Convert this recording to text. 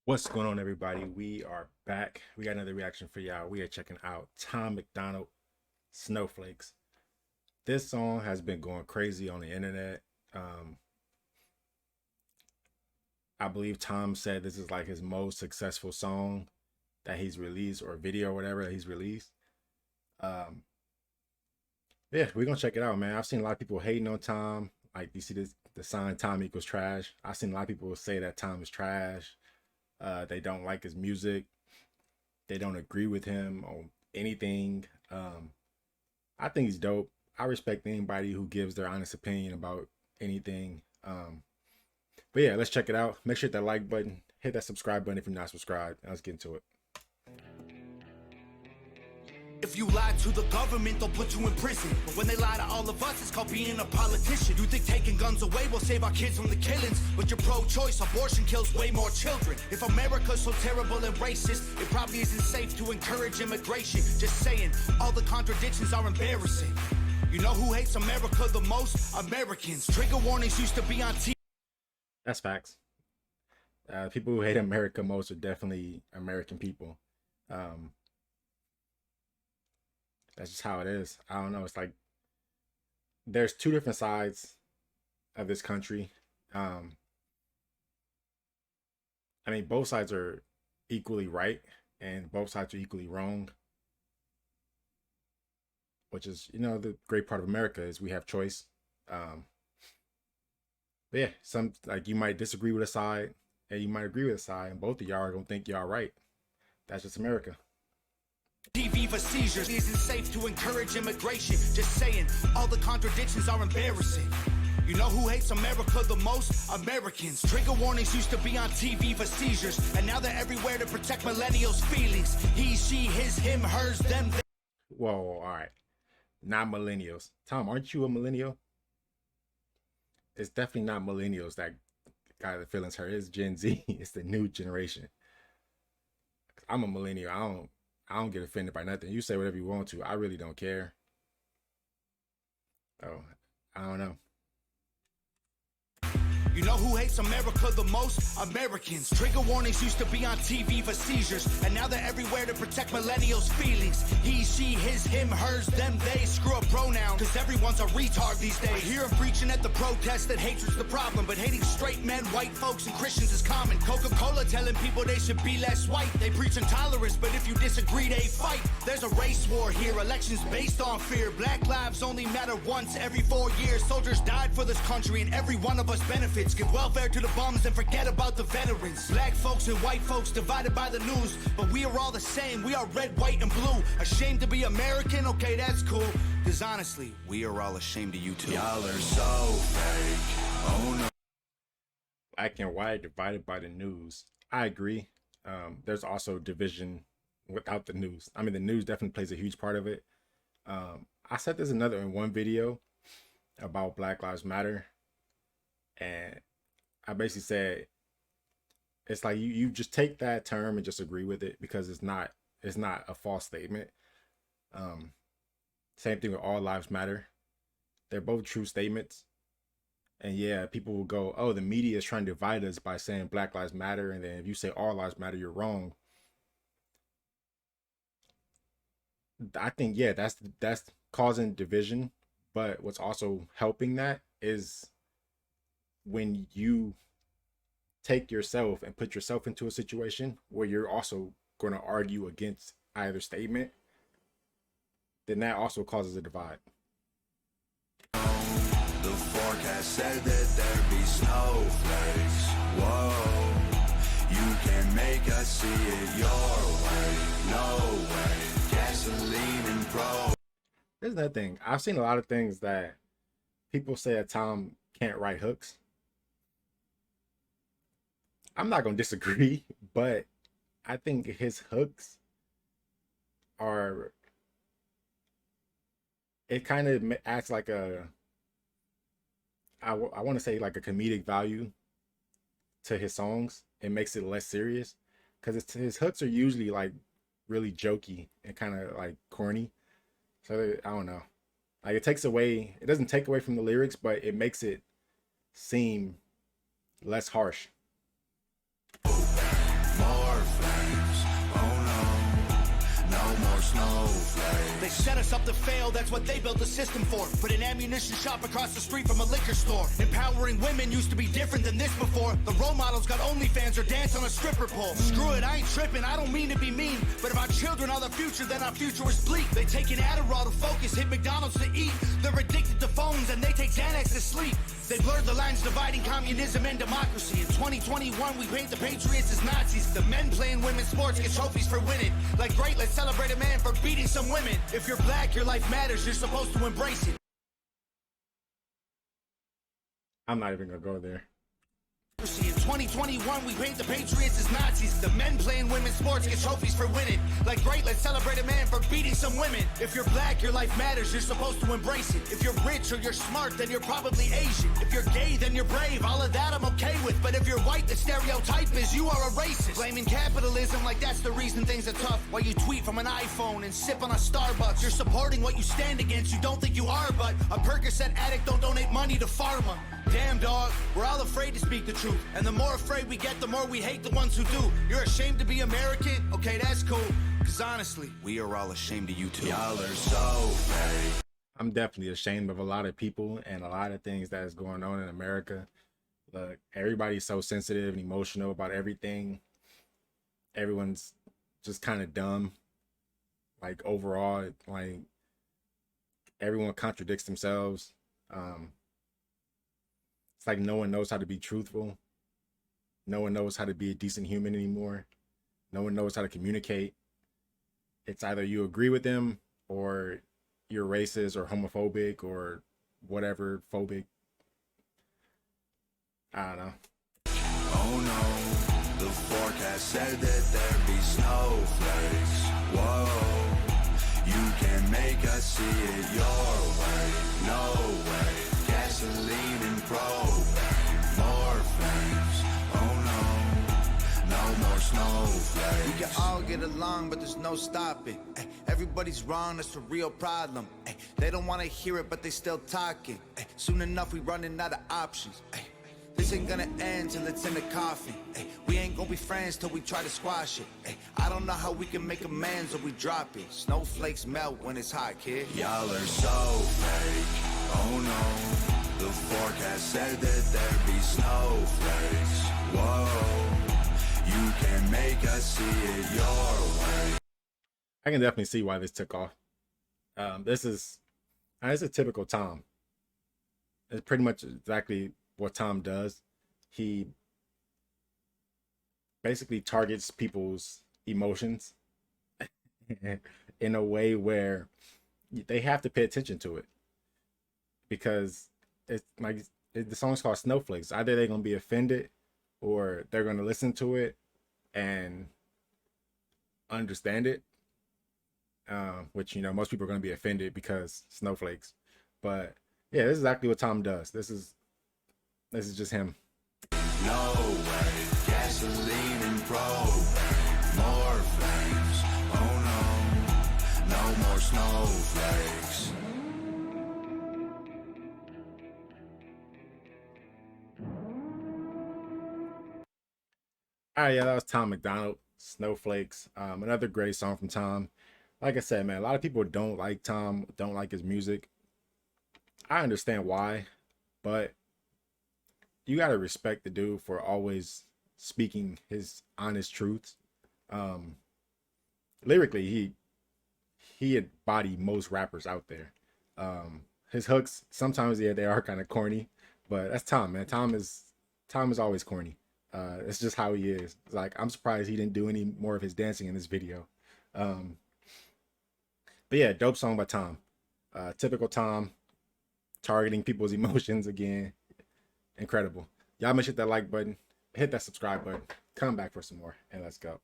What's going on, everybody? We are back. We got another reaction for y'all. We are checking out Tom MacDonald, Snowflakes. This song has been going crazy on the internet. I believe Tom said this is like his most successful song that he's released, or video or whatever that he's released. Um, yeah, we're gonna check it out, man. I've seen a lot of people hating on Tom. Like, you see this, the sign Tom equals trash. I've seen a lot of people say that Tom is trash. They don't like his music. They don't agree with him on anything. I think he's dope. I respect anybody who gives their honest opinion about anything. But yeah, let's check it out. Make sure to hit that like button, hit that subscribe button if you're not subscribed. Let's get into it. If you lie to the government, they'll put you in prison. But when they lie to all of us, it's called being a politician. You think taking guns away will save our kids from the killings? But you're pro-choice, abortion kills way more children. If America's so terrible and racist, it probably isn't safe to encourage immigration. Just saying, all the contradictions are embarrassing. You know who hates America the most? Americans. Trigger warnings used to be on TV. That's facts. People who hate America most are definitely American people. That's just how it is. I don't know. It's like there's two different sides of this country. I mean, both sides are equally right and both sides are equally wrong, which is, the great part of America is we have choice. But yeah, some, like, you might disagree with a side and you might agree with a side, and both of y'all are gonna think y'all right. That's just America. TV for seizures isn't safe to encourage immigration. Just saying, all the contradictions are embarrassing. You know who hates America the most? Americans. Trigger warnings used to be on TV for seizures, and now they're everywhere to protect millennials' feelings. He, she, his, him, hers, them, they. Whoa, all right. Not millennials. Tom, aren't you a millennial? It's definitely not millennials that got the feelings hurt. It's Gen Z. It's the new generation. I'm a millennial. I don't get offended by nothing. You say whatever you want to. I really don't care. Oh, I don't know. You know who hates America the most? Americans. Trigger warnings used to be on TV for seizures, and now they're everywhere to protect millennials' feelings. He, she, his, him, hers, them, they. Screw a pronoun, cause everyone's a retard these days. I hear him preaching at the protest that hatred's the problem, but hating straight men, white folks, and Christians is common. Coca-Cola telling people they should be less white. They preach intolerance, but if you disagree, they fight. There's a race war here, elections based on fear. Black lives only matter once every 4 years. Soldiers died for this country, and every one of us benefits. Give welfare to the bums and forget about the veterans. Black folks and white folks divided by the news, but we are all the same. We are red, white, and blue. Ashamed to be American? Okay, that's cool. Cause honestly, we are all ashamed of you too. Y'all are so fake. Oh no. Black and white divided by the news. I agree. There's also division without the news. I mean, the news definitely plays a huge part of it. I said this in one video about Black Lives Matter, and I basically said it's like you just take that term and just agree with it because it's not a false statement. Same thing with all lives matter. They're both true statements. And yeah, people will go, oh, the media is trying to divide us by saying Black Lives Matter, and then if you say all lives matter, you're wrong. I think, yeah, that's causing division, but what's also helping that is when you take yourself and put yourself into a situation where you're also going to argue against either statement, then that also causes a divide. The forecast said that there'd be snowflakes. Whoa, you can make us see it your way. No way, gasoline and pro. There's that thing. I've seen a lot of things that people say that Tom can't write hooks. I'm not going to disagree, but I think his hooks are, it kind of acts like I want to say like a comedic value to his songs. It makes it less serious because his hooks are usually like really jokey and kind of like corny. So I don't know. Like, it doesn't take away from the lyrics, but it makes it seem less harsh. snowflakes. They set us up to fail, that's what they built the system for. Put an ammunition shop across the street from a liquor store. Empowering women used to be different than this before. The role models got OnlyFans or dance on a stripper pole. Screw it, I ain't tripping, I don't mean to be mean, but if our children are the future, then our future is bleak. They take an Adderall to focus, hit McDonald's to eat. They're addicted to phones and they take Xanax to sleep. They blurred the lines dividing communism and democracy. In 2021, we paint the patriots as Nazis. The men playing women's sports get trophies for winning. Like, great, let's celebrate a man for beating some women. If you're black, your life matters, you're supposed to embrace it. I'm not even gonna go there. In 2021, we paint the patriots as Nazis. The men playing women's sports get trophies for winning. Like, great, let's celebrate a man for beating some women. If you're black, your life matters, you're supposed to embrace it. If you're rich or you're smart, then you're probably Asian. If you're gay, then you're brave, all of that I'm okay with. But if you're white, the stereotype is you are a racist. Blaming capitalism like that's the reason things are tough. While you tweet from an iPhone and sip on a Starbucks. You're supporting what you stand against, you don't think you are, but a Percocet addict don't donate money to pharma. Damn, dog, we're all afraid to speak the truth. And the more afraid we get, the more we hate the ones who do. You're ashamed to be American? Okay, that's cool. Because honestly, we are all ashamed of you too. Y'all are so fake. I'm definitely ashamed of a lot of people and a lot of things that is going on in America. Look, everybody's so sensitive and emotional about everything. Everyone's just kind of dumb. Like, overall, like, everyone contradicts themselves. It's like no one knows how to be truthful. No one knows how to be a decent human anymore. No one knows how to communicate. It's either you agree with them or you're racist or homophobic or whatever phobic. I don't know. Oh no, the forecast said that there'd be snowflakes. Whoa, you can make us see it your way. No way, gasoline and propane, more flames. Oh no, no more snowflakes. We can all get along, but there's no stopping. Ay, everybody's wrong, that's a real problem. Ay, they don't want to hear it, but they still talking. Ay, soon enough, we running out of options. Ay, this ain't gonna end till it's in the coffin. Ay, we ain't gonna be friends till we try to squash it. Ay, I don't know how we can make amends or we drop it. Snowflakes melt when it's hot, kid. Y'all are so fake. Oh no, the forecast said that there'd be snowflakes. Whoa, you can make us see it your way. I can definitely see why this took off. This is a typical Tom. It's pretty much exactly what Tom does. He basically targets people's emotions in a way where they have to pay attention to it, because it's like the song's called Snowflakes. Either they're gonna be offended or they're gonna listen to it and understand it, which, you know, most people are gonna be offended because snowflakes. But yeah, this is exactly what Tom does. This is just him. No way, gasoline and propane, more flames. Oh no, no more snowflakes. All right, yeah, that was Tom MacDonald, Snowflakes. Another great song from Tom. Like I said, man, a lot of people don't like Tom, don't like his music. I understand why, but you gotta respect the dude for always speaking his honest truths. Lyrically, he embodied most rappers out there. His hooks, sometimes, yeah, they are kind of corny, but that's Tom, man. Tom is always corny. It's just how he is. It's like, I'm surprised he didn't do any more of his dancing in this video. But yeah, dope song by Tom. Typical Tom, targeting people's emotions again. Incredible. Y'all make sure hit that like button, hit that subscribe button, come back for some more, and let's go.